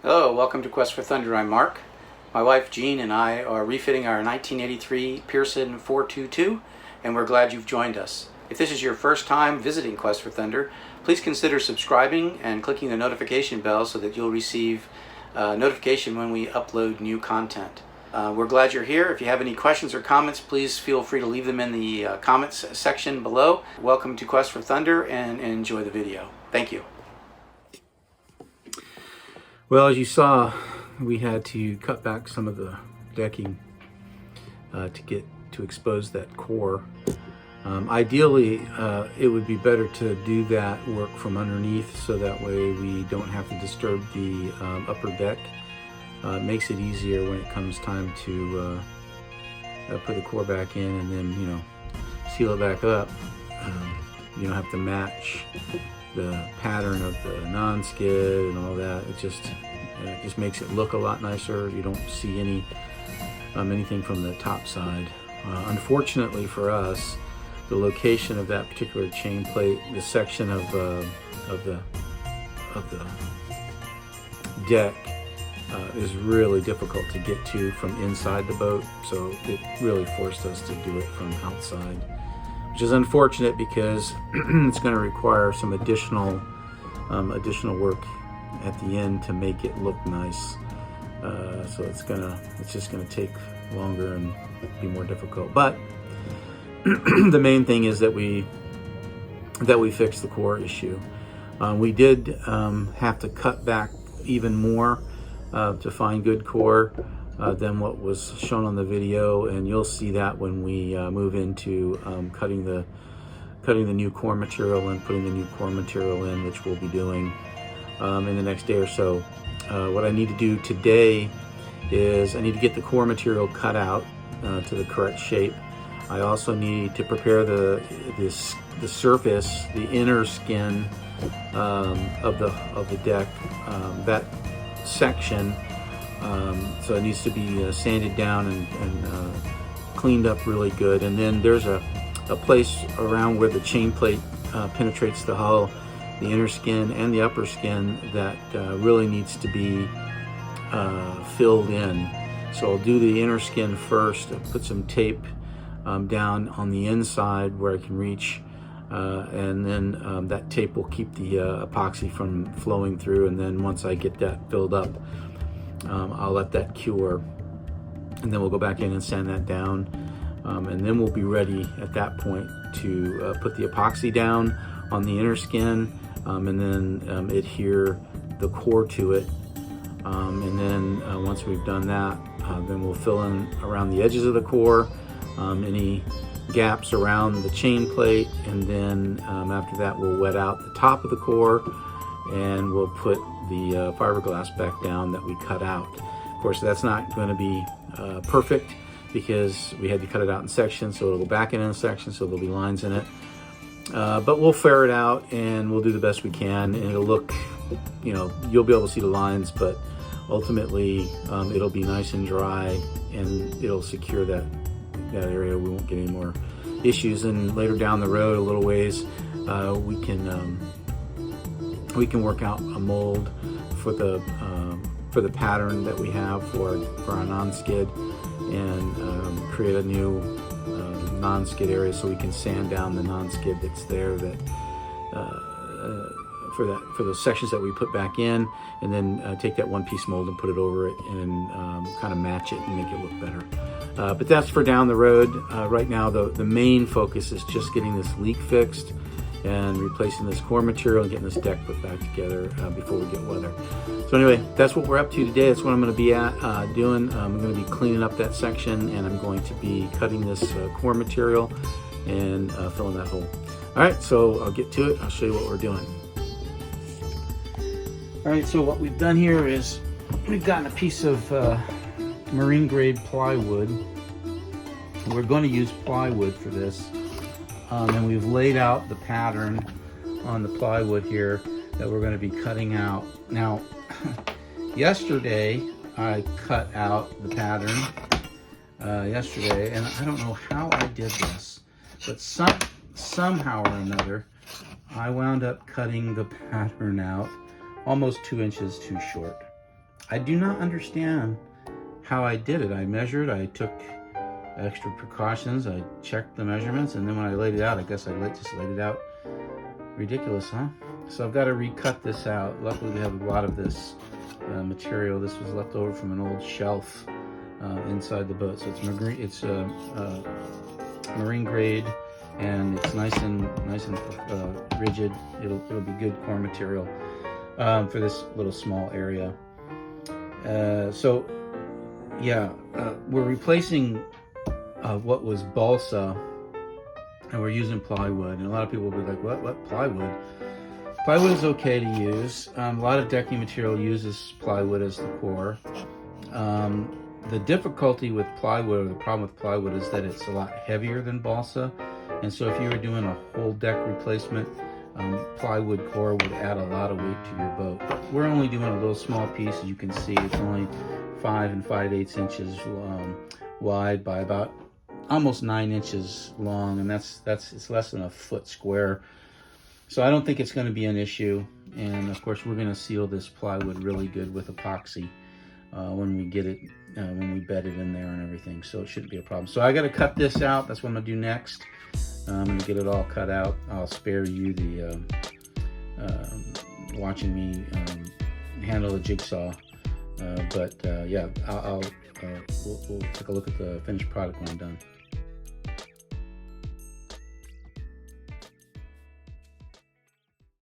Hello, welcome to Quest for Thunder. I'm Mark. My wife Jean and I are refitting our 1983 Pearson 422, and we're glad you've joined us. If this is your first time visiting Quest for Thunder, please consider subscribing and clicking the notification bell so that you'll receive notification when we upload new content. We're glad you're here. If you have any questions or comments, please feel free to leave them in the comments section below. Welcome to Quest for Thunder and enjoy the video. Thank you. Well, as you saw, we had to cut back some of the decking to expose that core. Ideally, it would be better to do that work from underneath, so that way we don't have to disturb the upper deck. It makes it easier when it comes time to put the core back in and then, seal it back up. You don't have to match the pattern of the non-skid and all that. It just makes it look a lot nicer. You don't see anything from the top side. Unfortunately for us, the location of that particular chain plate, the section of the deck is really difficult to get to from inside the boat, so it really forced us to do it from outside, which is unfortunate because it's going to require some additional work at the end to make it look nice. So it's just gonna take longer and be more difficult. But the main thing is that we fixed the core issue. We did have to cut back even more to find good core than what was shown on the video, and you'll see that when we move into cutting the new core material and putting the new core material in, which we'll be doing in the next day or so. What I need to do today is I need to get the core material cut out to the correct shape. I also need to prepare the surface, the inner skin of the deck, that section. So it needs to be sanded down and cleaned up really good. And then there's a place around where the chain plate penetrates the hull, the inner skin and the upper skin, that really needs to be filled in. So I'll do the inner skin first. I'll put some tape down on the inside where I can reach, and then that tape will keep the epoxy from flowing through. And then once I get that filled up, I'll let that cure, and then we'll go back in and sand that down, and then we'll be ready at that point to put the epoxy down on the inner skin, and then adhere the core to it, and then once we've done that, then we'll fill in around the edges of the core, any gaps around the chain plate, and then after that we'll wet out the top of the core, and we'll put the fiberglass back down that we cut out. Of course, that's not going to be perfect because we had to cut it out in sections, so it'll go back in sections, so there'll be lines in it. But we'll ferret out and we'll do the best we can, and it'll look, you'll be able to see the lines, but ultimately it'll be nice and dry, and it'll secure that area. We won't get any more issues, and later down the road a little ways, we can work out a mold for the pattern that we have for our non-skid, and create a new non-skid area so we can sand down the non-skid that's there, that for the sections that we put back in, and then take that one-piece mold and put it over it and kind of match it and make it look better. But that's for down the road. Right now the main focus is just getting this leak fixed and replacing this core material and getting this deck put back together before we get weather. So anyway, that's what we're up to today. That's what I'm going to be doing. I'm going to be cleaning up that section, and I'm going to be cutting this core material and filling that hole. All right, so I'll get to it. I'll show you what we're doing. All right, so what we've done here is we've gotten a piece of marine grade plywood. We're going to use plywood for this. And we've laid out the pattern on the plywood here that we're going to be cutting out. Now, yesterday I cut out the pattern yesterday, and I don't know how I did this, but somehow or another I wound up cutting the pattern out almost 2 inches too short. I do not understand how I did it. I measured, I took extra precautions, I checked the measurements, and then when I laid it out, I guess I just laid it out. Ridiculous, huh? So I've got to recut this out. Luckily we have a lot of this material. This was left over from an old shelf inside the boat. So it's marine grade, and it's nice and rigid. It'll be good core material for this little small area. So yeah, we're replacing what was balsa, and we're using plywood. And a lot of people will be like, what plywood? Plywood is okay to use. A lot of decking material uses plywood as the core. The difficulty with plywood, or the problem with plywood, is that it's a lot heavier than balsa. And so if you were doing a whole deck replacement, plywood core would add a lot of weight to your boat. But we're only doing a little small piece. As you can see, it's only 5 5/8 inches wide by about almost 9 inches long, and it's less than a foot square. So I don't think it's going to be an issue. And of course, we're going to seal this plywood really good with epoxy when we get it, when we bed it in there and everything. So it shouldn't be a problem. So I got to cut this out. That's what I'm going to do next. I'm going to get it all cut out. I'll spare you the watching me handle the jigsaw. But yeah, we'll take a look at the finished product when I'm done.